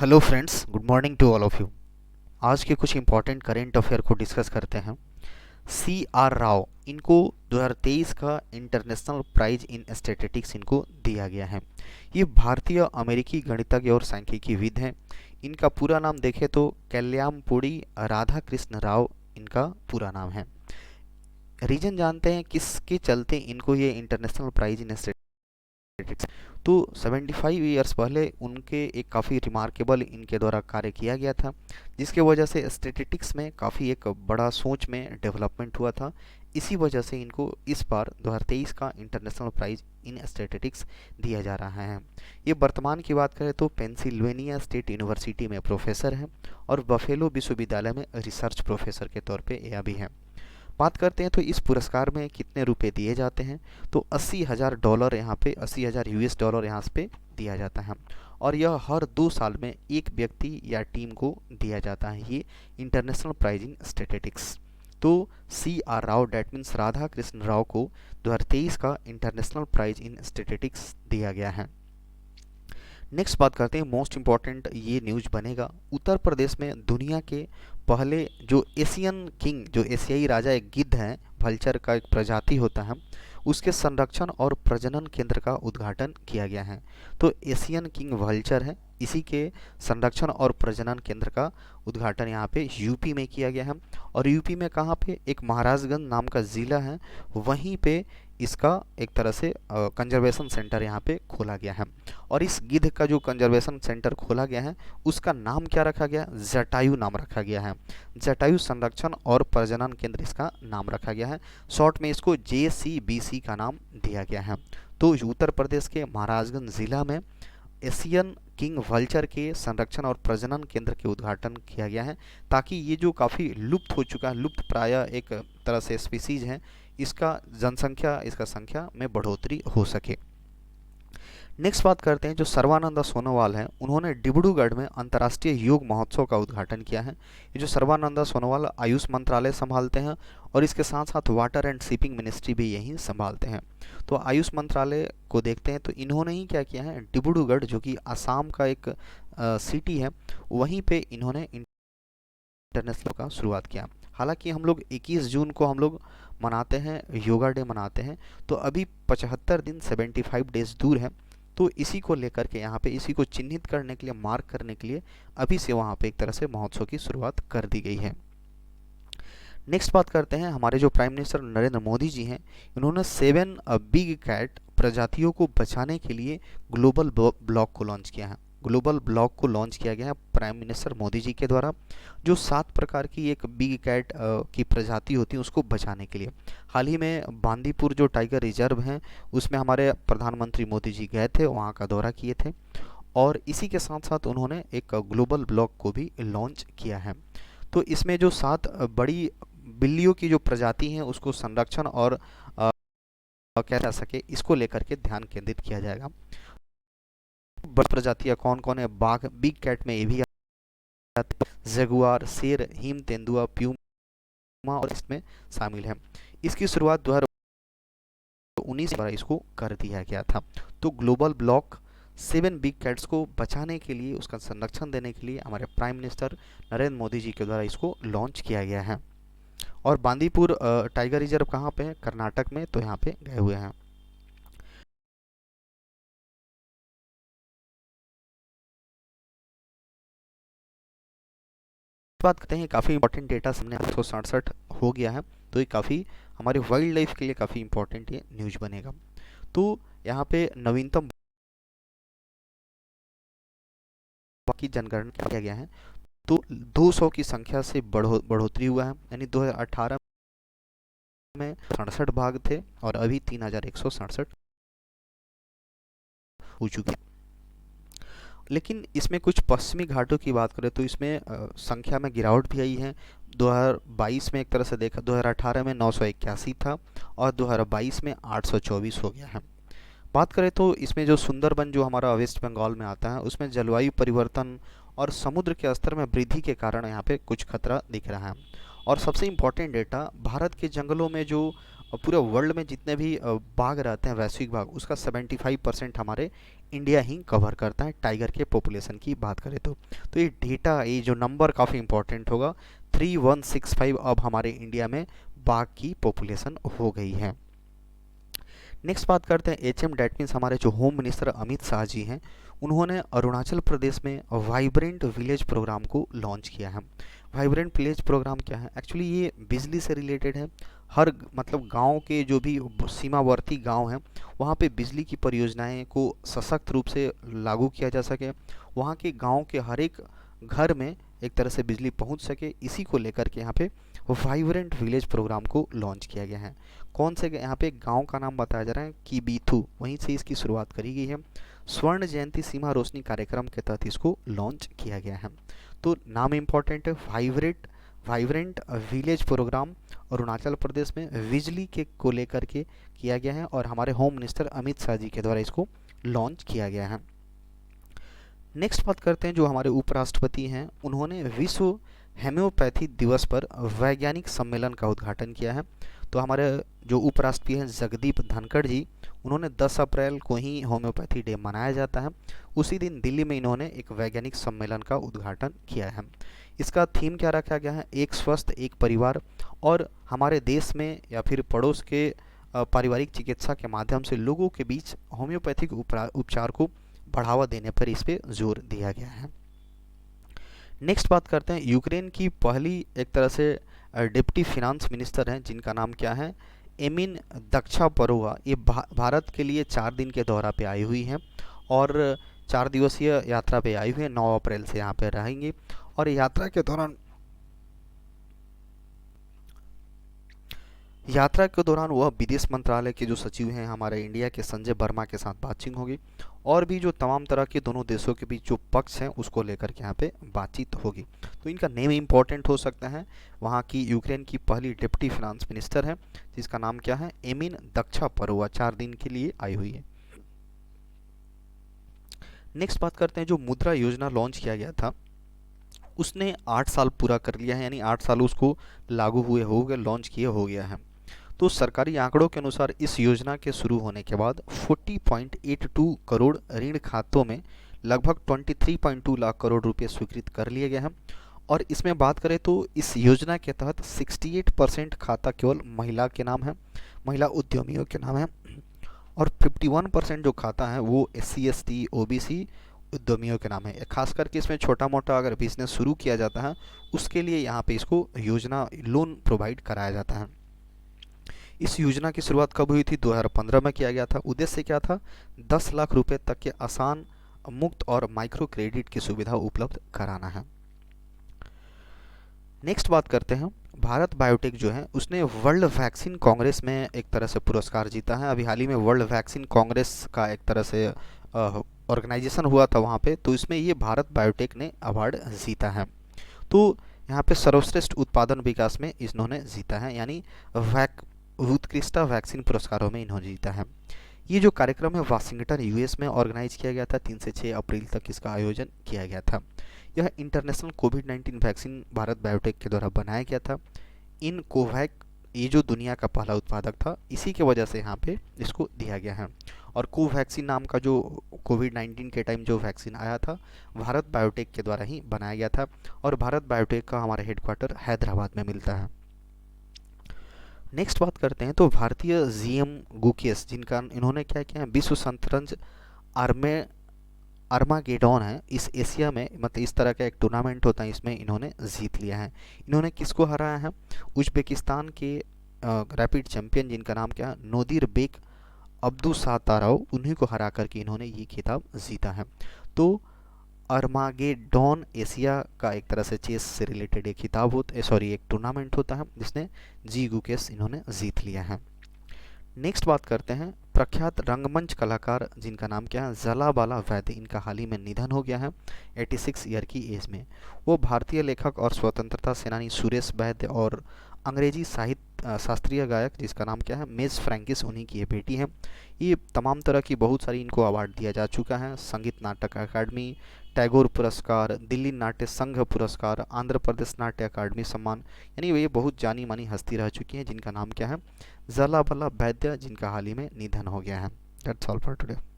Hello friends, good morning to all of you. आज के कुछ इंपॉर्टेंट करेंट अफेयर को डिस्कस करते हैं। सी आर राव, इनको 2023 का इंटरनेशनल प्राइज इन स्टैटिस्टिक्स इनको दिया गया है। ये भारतीय अमेरिकी गणितज्ञ और सांख्यिकीविद हैं। इनका पूरा नाम देखें तो कल्याणपुड़ी राधा कृष्ण राव इनका पूरा नाम है। रीजन जानते हैं किसके चलते इनको ये इंटरनेशनल प्राइज इन स्टैटिस्टिक्स, तो 75 ईयर्स पहले उनके एक काफ़ी रिमार्केबल इनके द्वारा कार्य किया गया था, जिसके वजह से स्टैटिस्टिक्स में काफ़ी एक बड़ा सोच में डेवलपमेंट हुआ था। इसी वजह से इनको इस बार 2023 का इंटरनेशनल प्राइज इन स्टैटिस्टिक्स दिया जा रहा है। ये वर्तमान की बात करें तो पेंसिल्वेनिया स्टेट यूनिवर्सिटी में प्रोफेसर हैं और बफेलो विश्वविद्यालय में रिसर्च प्रोफेसर के तौर पे यह भी हैं। बात करते हैं तो इस पुरस्कार में कितने रुपए दिए जाते हैं, तो $80,000 यहाँ पे, $80,000 यहाँ पे दिया जाता है। और यह हर 2 साल में एक व्यक्ति या टीम को दिया जाता है, ये इंटरनेशनल प्राइज इन स्टैटिस्टिक्स। तो C R Rao, that means Radha Krishna Rao को 2023 का इंटरनेशनल प्राइज इन स्टैटिस्टिक्स दिया गया है। नेक्स्ट बात करते हैं, मोस्ट इम्पॉर्टेंट ये न्यूज बनेगा। उत्तर प्रदेश में दुनिया के पहले जो एशियन किंग, जो एशियाई राजा एक गिद्ध है, भल्चर का एक प्रजाति होता है, उसके संरक्षण और प्रजनन केंद्र का उद्घाटन किया गया है। तो एशियन किंग वल्चर है, इसी के संरक्षण और प्रजनन केंद्र का उद्घाटन यहाँ पे यूपी में किया गया है। और यूपी में कहाँ पे, एक महाराजगंज नाम का ज़िला है, वहीं पे इसका एक तरह से कंजर्वेशन सेंटर यहाँ पे खोला गया है। और इस गिद्ध का जो कंजर्वेशन सेंटर खोला गया है उसका नाम क्या रखा गया, जटायु नाम रखा गया है। जटायु संरक्षण और प्रजनन केंद्र इसका नाम रखा गया है। शॉर्ट में इसको JCBC का नाम दिया गया है। तो उत्तर प्रदेश के महाराजगंज जिला में एशियन किंग वल्चर के संरक्षण और प्रजनन केंद्र के उद्घाटन किया गया है, ताकि ये जो काफ़ी लुप्त हो चुका है, लुप्त प्राय एक तरह से स्पीसीज है, इसका जनसंख्या, इसका संख्या में बढ़ोतरी हो सके। नेक्स्ट बात करते हैं, जो सर्बानंद सोनोवाल हैं, उन्होंने डिब्रूगढ़ में अंतर्राष्ट्रीय योग महोत्सव का उद्घाटन किया है। ये जो सर्बानंद सोनोवाल आयुष मंत्रालय संभालते हैं और इसके साथ साथ वाटर एंड शिपिंग मिनिस्ट्री भी यही संभालते हैं। तो आयुष मंत्रालय को देखते हैं तो इन्होंने ही क्या किया है, डिब्रूगढ़ जो कि असम का एक सिटी है, वहीं पे इन्होंने इंटरनेशनल का शुरुआत किया। हालांकि हम लोग 21 जून को हम लोग मनाते हैं, योगा डे मनाते हैं, तो अभी 75 दिन 75 डेज दूर है। तो इसी को लेकर के यहाँ पे इसी को चिन्हित करने के लिए, मार्क करने के लिए अभी से वहाँ पे एक तरह से महोत्सव की शुरुआत कर दी गई है। नेक्स्ट बात करते हैं, हमारे जो प्राइम मिनिस्टर नरेंद्र मोदी जी हैं, इन्होंने 7 बिग कैट प्रजातियों को बचाने के लिए ग्लोबल ब्लॉक को लॉन्च किया है। ग्लोबल ब्लॉक को लॉन्च किया गया है प्राइम मिनिस्टर मोदी जी के द्वारा, जो 7 प्रकार की एक बिग कैट की प्रजाति होती है उसको बचाने के लिए। हाल ही में बांदीपुर जो टाइगर रिजर्व हैं, उसमें हमारे प्रधानमंत्री मोदी जी गए थे, वहाँ का दौरा किए थे, और इसी के साथ साथ उन्होंने एक ग्लोबल ब्लॉक को भी लॉन्च किया है। तो इसमें जो 7 बड़ी बिल्लियों की जो प्रजाति हैं उसको संरक्षण और क्या जा सके, इसको लेकर के ध्यान केंद्रित किया जाएगा। बड़ी प्रजातियां कौन कौन है, बाघ बिग कैट में ये भी आते हैं, जगुआर, शेर, हिम तेंदुआ, प्यूमा और इसमें शामिल है। इसकी शुरुआत 2019 में इसको कर दिया गया था। तो ग्लोबल ब्लॉक 7 बिग कैट्स को बचाने के लिए, उसका संरक्षण देने के लिए हमारे प्राइम मिनिस्टर नरेंद्र मोदी जी के द्वारा इसको लॉन्च किया गया है। और बांदीपुर टाइगर रिजर्व कहाँ पे है, कर्नाटक में, तो यहाँ पे गए हुए हैं। बात करते हैं, काफ़ी इंपॉर्टेंट डेटा सामने 867 हो गया है, तो ये काफ़ी हमारे वाइल्ड लाइफ के लिए काफ़ी इंपॉर्टेंट ये न्यूज बनेगा। तो यहाँ पे नवीनतम की जनगणना किया गया है, तो 200 की संख्या से बढ़ोतरी हुआ है, यानी 2018 में 67 भाग थे और अभी 3167 हो चुके हैं। लेकिन इसमें कुछ पश्चिमी घाटों की बात करें तो इसमें संख्या में गिरावट भी आई है। 2022 में एक तरह से देखा, 2018 में 981 था और 2022 में 824 हो गया है। बात करें तो इसमें जो सुंदरबन जो हमारा वेस्ट बंगाल में आता है, उसमें जलवायु परिवर्तन और समुद्र के स्तर में वृद्धि के कारण यहाँ पे कुछ खतरा दिख रहा है। और सबसे इम्पोर्टेंट डेटा, भारत के जंगलों में जो पूरे वर्ल्ड में जितने भी बाघ रहते हैं, वैश्विक बाघ, उसका 75% हमारे इंडिया ही कवर करता है, टाइगर के पॉपुलेशन की बात करें तो ये डेटा, ये जो नंबर काफ़ी इंपॉर्टेंट होगा, 3165 अब हमारे इंडिया में बाघ की पॉपुलेशन हो गई है। नेक्स्ट बात करते हैं एचएम, डैट मीन्स हमारे जो होम मिनिस्टर अमित शाह जी हैं, उन्होंने अरुणाचल प्रदेश में वाइब्रेंट विलेज प्रोग्राम को लॉन्च किया है। वाइब्रेंट विलेज प्रोग्राम क्या है? एक्चुअली ये बिजली से रिलेटेड है। हर मतलब गांव के जो भी सीमावर्ती गांव हैं, वहाँ पे बिजली की परियोजनाएं को सशक्त रूप से लागू किया जा सके, वहाँ के गांव के हर एक घर में एक तरह से बिजली पहुंच सके, इसी को लेकर के यहाँ पे वाइब्रेंट विलेज प्रोग्राम को लॉन्च किया गया है। कौन से यहाँ पे गांव का नाम बताया जा रहा है? कीबीथू, वहीं से इसकी शुरुआत करी गई है। स्वर्ण जयंती सीमा रोशनी कार्यक्रम के तहत इसको लॉन्च किया गया है। तो नाम इम्पॉर्टेंट है, vibrant village programme Arunachal Pradesh में बिजली के को लेकर के किया गया है और हमारे होम मिनिस्टर अमित शाह जी के द्वारा इसको लॉन्च किया गया है। नेक्स्ट बात करते हैं जो हमारे उपराष्ट्रपति हैं, उन्होंने विश्व हेम्योपैथी दिवस पर वैज्ञानिक सम्मेलन का उद्घाटन किया है। तो हमारे जो उपराष्ट्रपति हैं जगदीप धनखड़ जी, उन्होंने 10 अप्रैल को ही होम्योपैथी डे मनाया जाता है, उसी दिन दिल्ली में इन्होंने एक वैज्ञानिक सम्मेलन का उद्घाटन किया है। इसका थीम क्या रखा गया है? एक स्वस्थ एक परिवार, और हमारे देश में या फिर पड़ोस के पारिवारिक चिकित्सा के माध्यम से लोगों के बीच होम्योपैथिक उपचार को बढ़ावा देने पर इस पे जोर दिया गया है। नेक्स्ट बात करते हैं यूक्रेन की पहली एक तरह से डिप्टी फिनांस मिनिस्टर हैं, जिनका नाम क्या है? एमिन दक्षापरोवा। ये भारत के लिए 4 दिन के दौरा पे आई हुई हैं और 4 दिवसीय यात्रा पे आई हुई हैं। 9 अप्रैल से यहाँ पे रहेंगी और यात्रा के दौरान वह विदेश मंत्रालय के जो सचिव हैं हमारे इंडिया के, संजय वर्मा के साथ बातचीत होगी और भी जो तमाम तरह के दोनों देशों के बीच जो पक्ष हैं उसको लेकर के यहाँ पे बातचीत होगी। तो इनका नेम इम्पॉर्टेंट हो सकता है। वहाँ की यूक्रेन की पहली डिप्टी फिनांस मिनिस्टर है, जिसका नाम क्या है? एमिन दक्षापरोवा, 4 दिन के लिए आई हुई है। नेक्स्ट बात करते हैं जो मुद्रा योजना लॉन्च किया गया था, उसने 8 साल पूरा कर लिया है, यानी 8 साल उसको लागू हुए हो गए, लॉन्च किए हो गया है। तो सरकारी आंकड़ों के अनुसार इस योजना के शुरू होने के बाद 40.82 करोड़ ऋण खातों में लगभग 23.2 लाख करोड़ रुपए स्वीकृत कर लिए गए हैं। और इसमें बात करें तो इस योजना के तहत 68% खाता केवल महिला के नाम है, महिला उद्यमियों के नाम है, और 51% जो खाता है वो SC ST OBC उद्यमियों के नाम है। खास करके इसमें छोटा मोटा अगर बिजनेस शुरू किया जाता है उसके लिए यहाँ पे इसको योजना लोन प्रोवाइड कराया जाता है। इस योजना की शुरुआत कब हुई थी? 2015 में किया गया था। उद्देश्य क्या था? 10 लाख रुपए तक के आसान, मुफ्त और माइक्रो क्रेडिट की सुविधा उपलब्ध कराना है। नेक्स्ट बात करते हैं भारत बायोटेक जो है उसने वर्ल्ड वैक्सीन कांग्रेस में एक तरह से पुरस्कार जीता है। अभी हाल ही में वर्ल्ड वैक्सीन कांग्रेस का एक तरह से ऑर्गेनाइजेशन हुआ था वहाँ पे, तो इसमें ये भारत बायोटेक ने अवार्ड जीता है। तो यहाँ पे सर्वश्रेष्ठ उत्पादन विकास में इन्होंने जीता है, यानी उत्कृष्ट वैक्सीन पुरस्कारों में इन्होंने जीता है। ये जो कार्यक्रम है वाशिंगटन US में ऑर्गेनाइज किया गया था, 3 से 6 अप्रैल तक इसका आयोजन किया गया था। यह इंटरनेशनल कोविड-19 वैक्सीन भारत बायोटेक के द्वारा बनाया गया था। इन कोवैक ये जो दुनिया का पहला उत्पादक था, इसी के वजह से यहाँ पे इसको दिया गया है। और कोवैक्सीन नाम का जो कोविड-19 के टाइम जो वैक्सीन आया था, भारत बायोटेक के द्वारा ही बनाया गया था और भारत बायोटेक का हमारा हेडक्वार्टर हैदराबाद में मिलता है। नेक्स्ट बात करते हैं तो भारतीय GM गुकेश, जिनका इन्होंने क्या किया है? विश्व शतरंज आर्मागेडॉन है इस एशिया में, मतलब इस तरह का एक टूर्नामेंट होता है, इसमें इन्होंने जीत लिया है। इन्होंने किसको हराया है? उज्बेकिस्तान के रैपिड चैंपियन, जिनका नाम क्या है? नोदिर बेक अब्दुसातारोव, उन्हीं को हरा करके इन्होंने ये खिताब जीता है। तो आर्मागेडॉन एशिया का एक तरह से चेस से रिलेटेड एक खिताब होता है, सॉरी एक टूर्नामेंट होता है, जिसने जी गुकेश इन्होंने जीत लिया है। नेक्स्ट बात करते हैं प्रख्यात रंगमंच कलाकार, जिनका नाम क्या है? जलाबाला वैद्य। इनका हाल ही में निधन हो गया है 86 ईयर की एज में। वो भारतीय लेखक और स्वतंत्रता सेनानी सुरेश वैद्य और अंग्रेजी साहित्य शास्त्रीय गायक जिसका नाम क्या है, मेज फ्रैंकिस, उन्हीं की ये बेटी हैं। ये तमाम तरह की बहुत सारी इनको अवार्ड दिया जा चुका है, संगीत नाटक अकादमी, टैगोर पुरस्कार, दिल्ली नाट्य संघ पुरस्कार, आंध्र प्रदेश नाट्य अकादमी सम्मान, यानी ये बहुत जानी मानी हस्ती रह चुकी हैं, जिनका नाम क्या है, जलाबला वैद्य, जिनका हाल ही में निधन हो गया है। That's all for today.